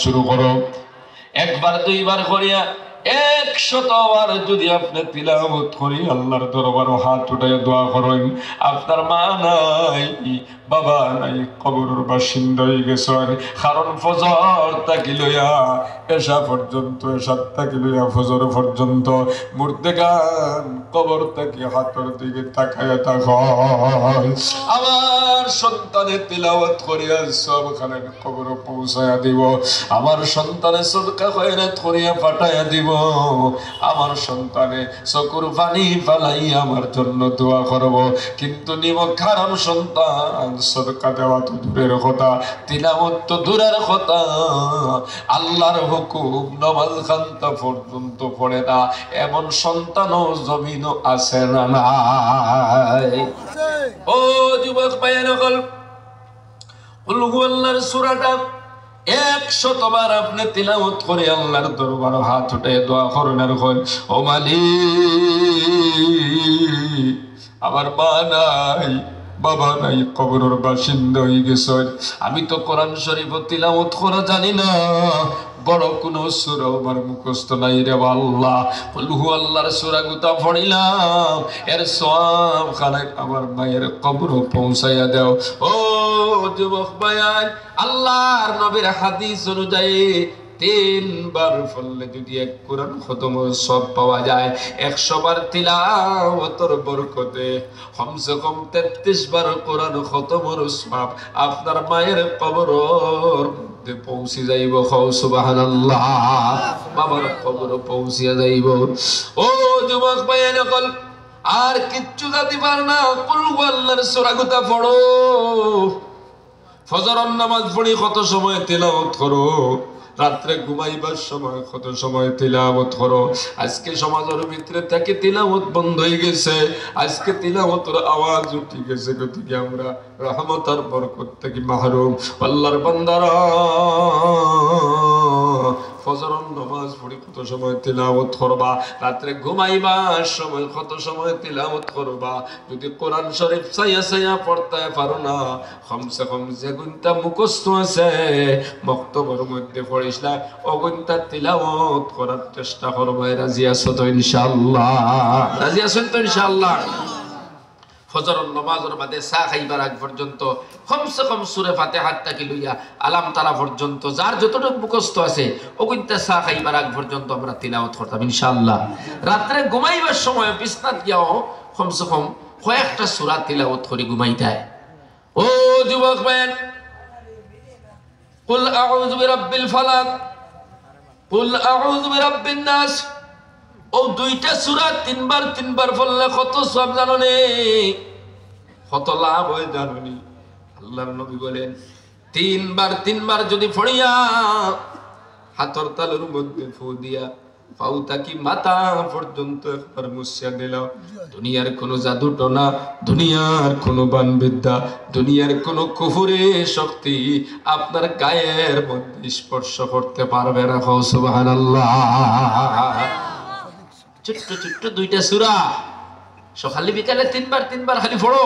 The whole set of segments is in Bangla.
শুরু করো একবার দুইবার করিয়া 100 বার যদি আপনি তিলাওয়াত করি আল্লাহর দরবারে হাত উঠায় দোয়া করেন, আপনার মা নাই বাবা নাই কবরের বাসিন্দা হয়ে গেছেন। কারণ ফজর তাকি লইয়া এশা পর্যন্ত, এশা তাকি লইয়া ফজর পর্যন্ত মুর্দেগান কবর তাকি হাতের দিকে তাকায়া থাকো। আমার সন্তানের তিলাওয়াত করিয়া সবখানে কবর পৌঁছায়া দিব, আমার সন্তানের সদকা খয়রাত করিয়া পাঠাইয়া দিব, আমার সন্তানে চকুর পানি ফালাই আমার জন্য দোয়া করব। কিন্তু নিমক হারাম সন্তান সদকা দেওয়া তো দূরের কথা, তিলাওয়াত তো দূরের কথা, আল্লাহর হুকুম নামাজ খান্তা পর্যন্ত পড়ে না এমন সন্তানও জমিনও আছে না নাই? ও যুবক ভাইয়ের সকল, কুল হুয়াল্লাহর সূরাটা 100 বার আপনি তিলাওয়াত করে আল্লাহর দরবারে হাত উঠে দোয়া করেন আর কইন, ও মালিক আমার মা নাই বাবা নাই কবরের বাসিন্দা হয়ে গেছে, আমি তো কোরআন শরীফ তিলাওয়াত করা জানি না, বড় কোন সূরা আমার মুখস্থ নাই রে আল্লাহ। কুল হুয়াল্লাহর সূরা গুতা পড়িলাম, এর সওয়াব খানে আমার মায়ের কবরে পৌঁছায়া দাও। ও যুবক ভাই, আল্লাহর নবীর হাদিস অনুযায়ী 3 বার পড়লে যদি এক কোরআন খতমের সওয়াব পাওয়া যায়, 100 বার তিলাওয়াতের বরকতে কমসে কম 33 বার কোরআন খতমের সওয়াব আপনার মায়ের কবরের মধ্যে পৌঁছে যাইব। সুবহানাল্লাহ, বাবার কবরে পৌঁছিয়া যাইব। ও যুবক ভাইয়ের সকল, আর কিচ্ছু জাতি পার না, কুল হুয়াল্লাহর সূরা গুতা পড়ো, ফজরের নামাজ পড়ি কত সময় তিলাওয়াত করো, রাত্রে ঘুমাইবার সময় কত সময় তিলাওয়াত করো। আজকে সমাজের ভিতরে থেকে তিলাওয়াত বন্ধ হয়ে গেছে, আজকে তিলাওয়াতের আওয়াজ উঠে গেছে, গতিকে আমরা রহমতের বরকত থেকে মাহরুম। আল্লাহর বান্দারা ফজরের নামাজ পড়ি কত সময় তিলাওয়াত করবা, রাত্রে ঘুমাইবার সময় কত সময় তিলাওয়াত করবা। যদি কোরআন শরীফ চাইয়া চাইয়া পড়তে পারো না, কমসে কম যে গুণটা মুখস্থ আছে বক্তব্যের মধ্যে পড়িস না, অগুণটা তিলাওয়াত করার চেষ্টা করবো। রাজি আছো তো ইনশাআল্লাহ? রাজি আছেন তো ইনশাআল্লাহ? ফজরের নামাজের বাদে চা খাইবার আগ পর্যন্ত কমসে কম সূরা ফাতিহা থেকে লইয়া আলাম তারা পর্যন্ত যার যতটুকু মুখস্থ আছে ওগুনটা চা খাইবার আগ পর্যন্ত আমরা তিলাওয়াত করতাম ইনশাআল্লাহ। রাত্রে ঘুমাইবার সময় বিছনাত গিয়াও কমসে কম কয়েকটা সূরা তিলাওয়াত করে ঘুমাইতায়। ও যুবক ভাই, কুল আউযু বিরাব্বিল ফালাক, কুল আউযু বিরাব্বিন নাস, ও দুইটা সূরা 3 বার পড়লে কত সওয়াব জানো নে, কত লাভ হয় জানো নি? আল্লাহর নবী বলেন 3 বার যদি পড়িয়া হাতর তালুর মধ্যে ফু দিয়া পাউতা কি মাথা পর্যন্ত একবার মুছিয়া দিল, দুনিয়ার কোনো জাদু টোনা, দুনিয়ার কোনো বানবিদ্যা, দুনিয়ার কোনো কুফুরি শক্তি আপনার গায়ের মধ্যে স্পর্শ করতে পারবে না। সুবহানাল্লাহ। ছোট্ট ছোট্ট দুইটা সূরা সকালে বিকালে 3 বার খালি পড়ো,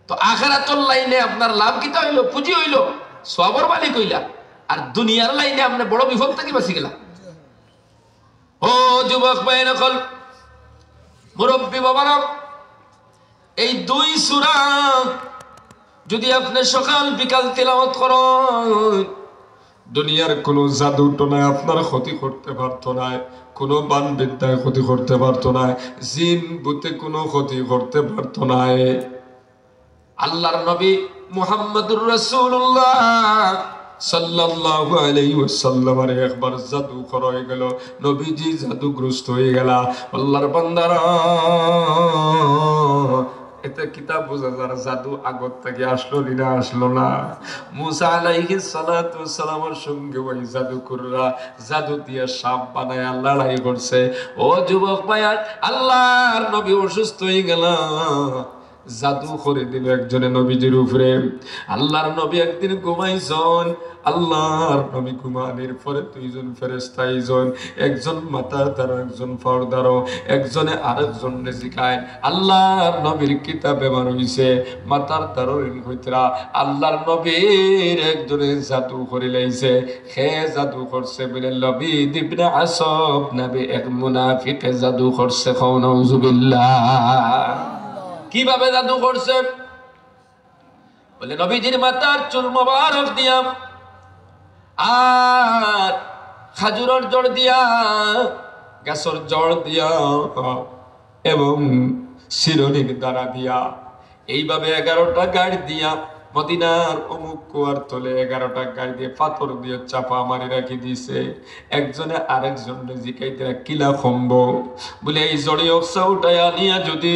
তো আখিরাতুল লাইনে আপনার লাভ কিটা হইলো? পুঁজি হইলো, সওয়াবের মালিক হইলা। আর দুনিয়ার লাইনে আপনি বড় বিপদ থেকে বাঁচি গেলা। ও যুবক ভাইয়ের সকল, মুরব্বী বাবারা, এই 2 সূরা যদি আপনি সকাল বিকাল তিলাওয়াত করেন, দুনিয়ার কোনো জাদু টোনায় আপনার ক্ষতি করতে পারতো না, কোনো বান বিদ্যায় ক্ষতি করতে পারতো না, জিন ভূতে কোনো ক্ষতি করতে পারতো না। আল্লাহর নবী মুহাম্মদুর রাসূলুল্লাহ সাল্লাল্লাহু আলাইহি ওয়াসাল্লাম এর একবার জাদু করা হয়ে গেল, নবীজি জাদুগ্রস্ত হয়ে গেল। আল্লাহর বান্দারা, এটা কিতাব বোঝা যারা জাদু আগত থেকে আসলো না আসলো না? মুসা আলাইহিস সালাতু ওয়াস সালামের সঙ্গে ওই জাদুকররা জাদু দিয়ে সাপ বানায় লড়াই করছে। ও যুবক ভাই, আল্লাহর নবী অসুস্থ হয়ে গেল, জাদু করে দিল একজনে নবীজির উপরে। আল্লাহর নবী একদিন ঘুমাইছেন, আল্লাহর নবী ঘুমানোর পরে দুইজন ফেরেশতা আইছেন, একজন মাথার দ্বারা একজন পাওয়ার দ্বারা, একজনে আরেকজনে শিখায়। আল্লাহর নবীর কিতাবে বার হইছে মাথার দ্বারা হইতরা আল্লাহর নবীর একজনে জাদু করে লাইছে। হে জাদু করছে বলে লবিদ ইবনে আসব নবী এক মুনাফিকে জাদু করছে। নাউজুবিল্লাহ। কিভাবে জাদু করছে? বলে নবীজির মাথার চুল মোবারক দিয়া আর খাজুরের জড় দিয়া, গাছের জড় দিয়া এবং শিরনির দ্বারা দিয়া এইভাবে 11টা গাড়ি দিয়া মদিনার অমুক কুয়ার তলে 11টা গাড়ি দিয়ে পাথর দিয়ে চাপা মারি রাখি দিছে। একজনে আরেকজন জিকাইতে কিলা খম্ব বলে এই জড়ি অক্সা উঠাইয়া নিয়া যদি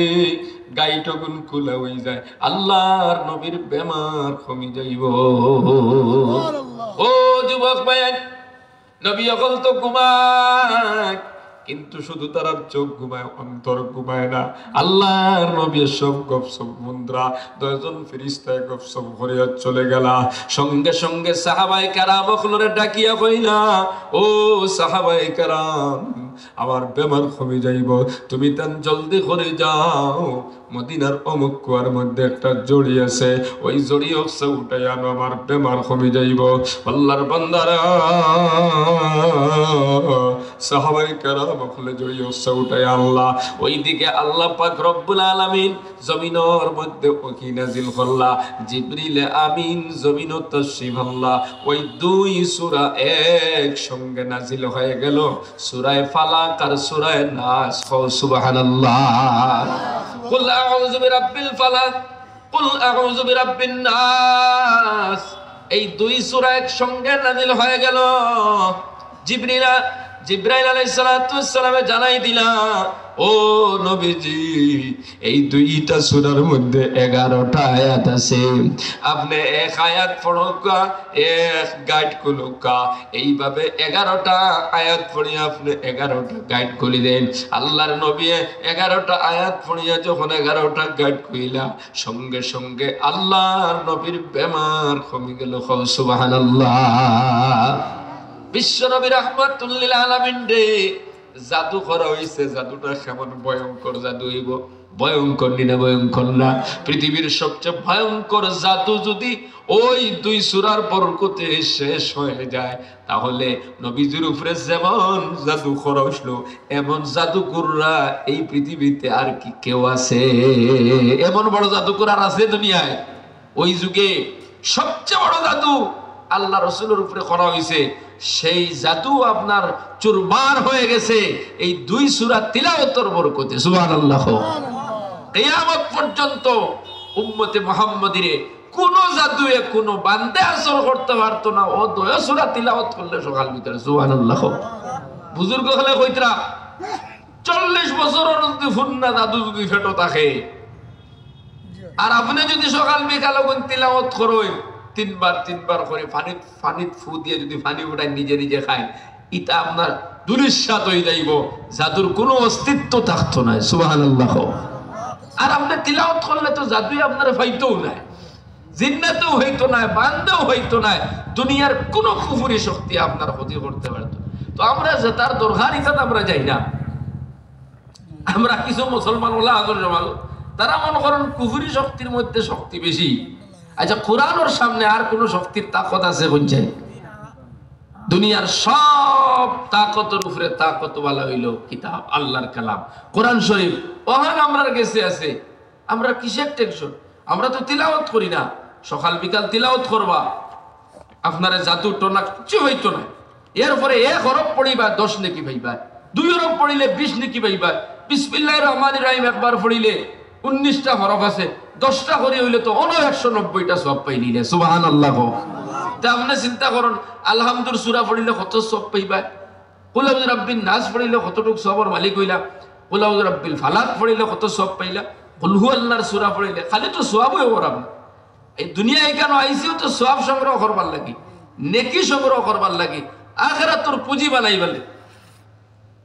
গাইটগুন কুলা হয়ে যায় আল্লাহর নবীর বেমার কমি যাইব। ও যুবক ভাই, নবী অকল তো ঘুমায়, কিন্তু শুধু তার চোখ ঘুমায়, অন্তর ঘুমায় না। আল্লাহর নবী সব গপসপ মুদ্রা 10 জন ফেরেশতায় গপসপ করিয়া চলে গেলা। সঙ্গে সঙ্গে সাহাবায়ে কেরাম ওগুলোরে ডাকিয়া কইলা, ও সাহাবায়ে কেরাম, আমার বেমার কমে যাইব, তুমি তান জলদি করে যাও, মদিনার অমুক কুয়ার মধ্যে একটা জড়ি আছে, ওই জড়ি হচ্ছে উঠাই আনো, আমার বেমার কমে যাইব। আল্লাহর বান্দারা সাহাবায়ে কেরাম ওখানে জড়ি হচ্ছে উঠাই আল্লাহ। ওইদিকে আল্লাহ পাক রব্বুল আলামিন জমিনের মধ্যে ওহী নাজিল করলা, জিবরিল আমিন জমিনত তাশরীফ আল্লাহ। ওই 2 সূরা একসঙ্গে নাজিল হয়ে গেল, সূরা ফালাক আর সূরা নাস। সুবহানাল্লাহ। কুল আউযু বিরাব্বিল ফালাক, কুল আউযু বিরাব্বিন নাস, এই 2 সূরা একসঙ্গে নাজিল হয়ে গেল। জিবরাইল আলাইহিস সালাতু ওয়াস সালামে জানাই দিলা, ও নবীজি, এই 2টা সূরার মধ্যে 11টা আয়াত আছে, আপনি এক আয়াত পড়োকা, এক গাইড করোকা, এইভাবে 11টা আয়াত পড়িয়া আপনি 11টা গাইড করে দেন। আল্লাহর নবী 11টা আয়াত পড়িয়া যখন 11টা গাইড কইলা, সঙ্গে সঙ্গে আল্লাহর নবীর বেমার কমে গেল। সুবহানাল্লাহ। বিশ্ব নবী রাহমাতুল লিল আলামিন রে জাদু করা হইছে। জাদুটা কেমন ভয়ঙ্কর জাদু হইব? ভয়ঙ্কর না ভয়ঙ্কর না? পৃথিবীর সবচেয়ে ভয়ঙ্কর জাদু যদি ওই 2 সূরার বরকতে শেষ হয়ে যায়, তাহলে নবীজির উপরে যেমন জাদু করা হইছিল, এমন জাদুকররা এই পৃথিবীতে আর কি কেউ আছে? এমন বড় জাদুকর আর আছে দুনিয়ায়? ওই যুগে সবচেয়ে বড় জাদু আল্লাহ রাসূলের উপরে করা হইছে, সেই জাদু আপনার চুরমার হয়ে গেছে এই 2 সূরা তিলাওয়াতের বরকতে। সুবহানাল্লাহ। কিয়ামত পর্যন্ত উম্মতে মুহাম্মাদিরে কোন জাদুয়ে কোন বান্দে আসর করতে পারতো না ও 2 সূরা তিলাওয়াত করলে সকাল ভিতরে। সুবহানাল্লাহ। বুজুর্গ হলে কইতরা 40 বছরের যদি ফুন্না জাদু যদি ফেটো থাকে, আর আপনি যদি সকাল বিকাল কোন তিলাওয়াত করেন 3 বার করে পানিত ফু দিয়ে যদি পানি উঠায় নিজে নিজে খায়, এটা আপনার দুরিশ্বাত হয়ে যাইব, জাদুর কোনো অস্তিত্ব থাকতো না। সুবহানাল্লাহ। আর আপনি তিলাওয়াত করলে তো জাদুই আপনার ফাইতেও নাই, জিন্নাতেও হইতো না, বান্দেও হইতো না, দুনিয়ার কোনো কুফরি শক্তি আপনার ক্ষতি করতে পারতো। তো আমরা যে তার দরকার ইচ্ছা আমরা যাই না। আমরা কিছু মুসলমান ওলা আগর জমাল, তারা মনে করেন কুফরি শক্তির মধ্যে শক্তি বেশি। আচ্ছা, কোরআনের সামনে আর কোন শক্তির তাকত আছে? বুঝছেন, দুনিয়ার সব তাকতের উপরে তাকত বলা হইল কিতাব, আল্লাহর কালাম, কোরআন শরীফ। ওহান আমরার কাছে আছে, আমরা কিসের টেনশন? আমরা তো তিলাওয়াত করি না, সকাল বিকাল তিলাওয়াত করবা, আপনারা জাদু টোনা কিছু হইতো না। এরপরে 1 হরফ পড়িবা 10 নেকি পাইবা, 2 হরফ পড়িলে 20 নেকি পাইবা। বিসমিল্লাহির রহমানির রহিম একবার পড়িলে 19টা হরফ আছে, 10টা করে হইলে তো 190টা সওয়াব পাইলিলে। সুবহানাল্লাহ। তা আপনি চিন্তা করুন, আলহামদুলিল্লাহ সূরা পড়িলে কত সওয়াব পাইবা, কুল আউযু বিরাব্বিন নাস পড়িলে কতটুক সওয়াবের মালিক হইলা, কুল আউযু বিরাব্বিল ফালাক পড়িলে কত সওয়াব পাইলা, কুল হুয়াল্লাহর সূরা পড়িলে খালি তো সওয়াবই ওরাব। এই দুনিয়ায় কেন আইছিও তো সওয়াব সংগ্রহ করবার লাগি, নেকি সংগ্রহ করবার লাগি, আখিরাতের পুঁজি বানাইবালে।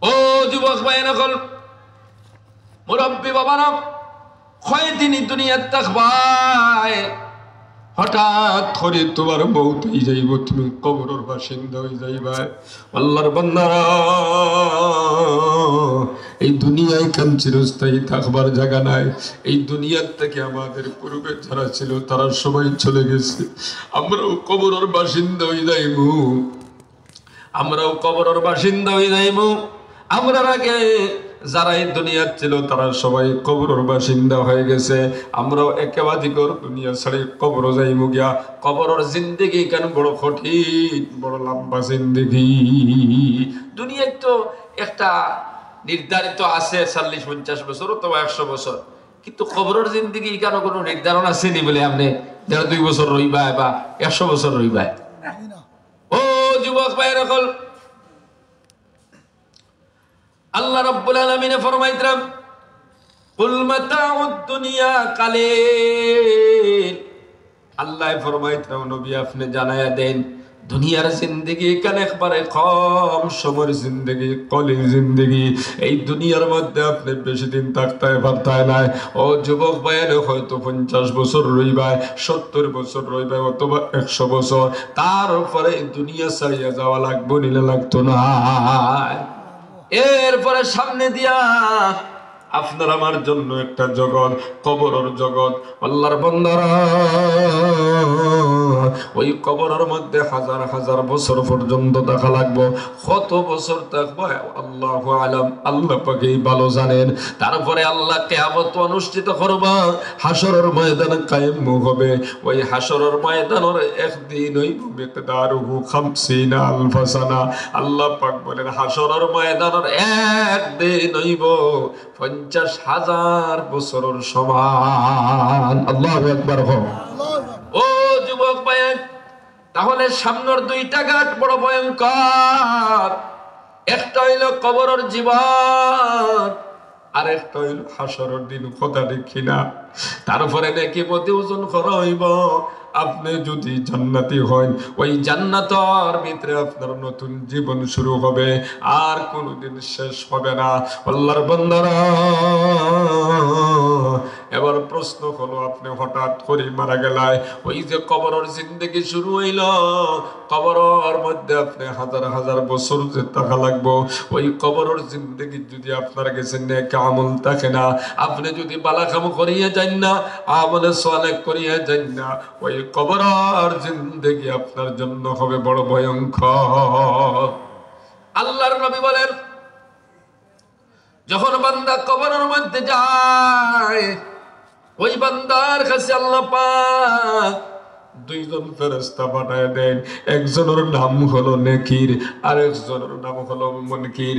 ও যুবক ভাইরা, মুরব্বি বাবারা, কয়দিন দুনিয়াত থাকবাই, হঠাৎ করে তোমার মৌত হয়ে যাইব, তুমি কবরের বাসিন্দা হয়ে যাইবা। আল্লাহর বান্দারা, এই দুনিয়ায় কাম চিরস্থায়ী থাকবার জায়গা নাই। এই দুনিয়ার থেকে আমাদের পূর্বে যারা ছিল তারা সবাই চলে গেছে, আমরাও কবরের বাসিন্দা হয়ে যাইব, আমরাও কবরের বাসিন্দা হয়ে যাইব। আমরা আগে যারা এই দুনিয়ার ছিল তারা সবাই কবরের বাসিন্দা হয়ে গেছে, আমরাও একেবারে দুনিয়া ছাড়ি কবর যাইব গিয়া। কবরের জিন্দেগি কেন বড় কঠিন, বড় লম্বা জিন্দেগি। দুনিয়ায় তো একটা নির্ধারিত আছে 40-50 বছর অথবা 100 বছর, কিন্তু কবরের জিন্দেগি কেন কোনো নির্ধারণ আছে নি বলে আপনি 1.5-2 বছর রইবা বা 100 বছর রইবা? ও যুবক ভাইরা, আল্লাহ রাব্বুল আলামিন ফরমাইতরাম, কুল মাতাউদ দুনিয়া কালিল। আল্লাহ ফরমাইতরাম, নবী আপনি জানায়া দেন, দুনিয়ার জিন্দেগি কেন একবারে কম সময়ের জিন্দেগি, কলিল জিন্দেগি। এই দুনিয়ার মধ্যে আপনি বেশি দিন থাকতে পারতায় নাই। ও যুবক ভাইয়ের, হয়তো 50 বছর রইবায়, 70 বছর রইবায়, অথবা 100 বছর, তারপরে এই দুনিয়া ছাড়িয়া যাওয়া লাগবো, নিলে লাগতো না। এরপরে সামনে দিয়া আপনার আমার জন্য একটা জগৎ, কবরের জগৎ। আল্লাহর বান্দারা, ওই কবরের মধ্যে হাজার হাজার বছর পর্যন্ত থাকা লাগবো। কত বছর থাকবো আল্লাহু আলাম, আল্লাহ পাকেই ভালো জানেন। তারপরে আল্লাহ কিয়ামত অনুষ্ঠিত করবা, হাসরের ময়দান কায়েম হবে। ওই হাসরের ময়দানের একদিন হইব মিকদারুহু 50 আলফ সানা। আল্লাহ পাক বলেন, হাসরের ময়দানের একদিন হইব 50,000 বছরের সমান। আল্লাহু আকবার। ও যুবক ভাই, তাহলে সামনের 2টা ঘাট বড় ভয়ঙ্কর। একটা হইল কবরের জীবন, আর একটা হইল হাসরের দিন। কথা দেখি না? তারপরে নাকি প্রতি ওজন করা হইব। আপনি যদি জান্নাতি হন, ওই জান্নাতের ভিতরে আপনার নতুন জীবন শুরু হবে, আর কোনোদিন শেষ হবে না। আল্লাহর বান্দারা, এবার প্রশ্ন হলো, আপনি হঠাৎ করে মারা গেলায়, ওই যে কবরের জিন্দেগি শুরু হইল, কবরের মধ্যে আপনি হাজার হাজার বছর যে থাকা লাগবো। ওই কবরের জিন্দেগি যদি আপনার কাছে নেক আমল থাকে না, আপনি যদি বালা কাম করিয়ে যান না, আমলে সালেহ করিয়ে যান না, ওই কবরের জিন্দেগি আপনার জন্য হবে বড় ভয়ঙ্কর। আল্লাহর নবী বলেন, যখন বান্দা কবরের মধ্যে যায়, ওই বান্দার কাছে আল্লাহ পাক 2 জন ফেরেশতা পাঠায় দেন। একজনের নাম হলো নেকির, আর একজনের নাম হলো মুনকির।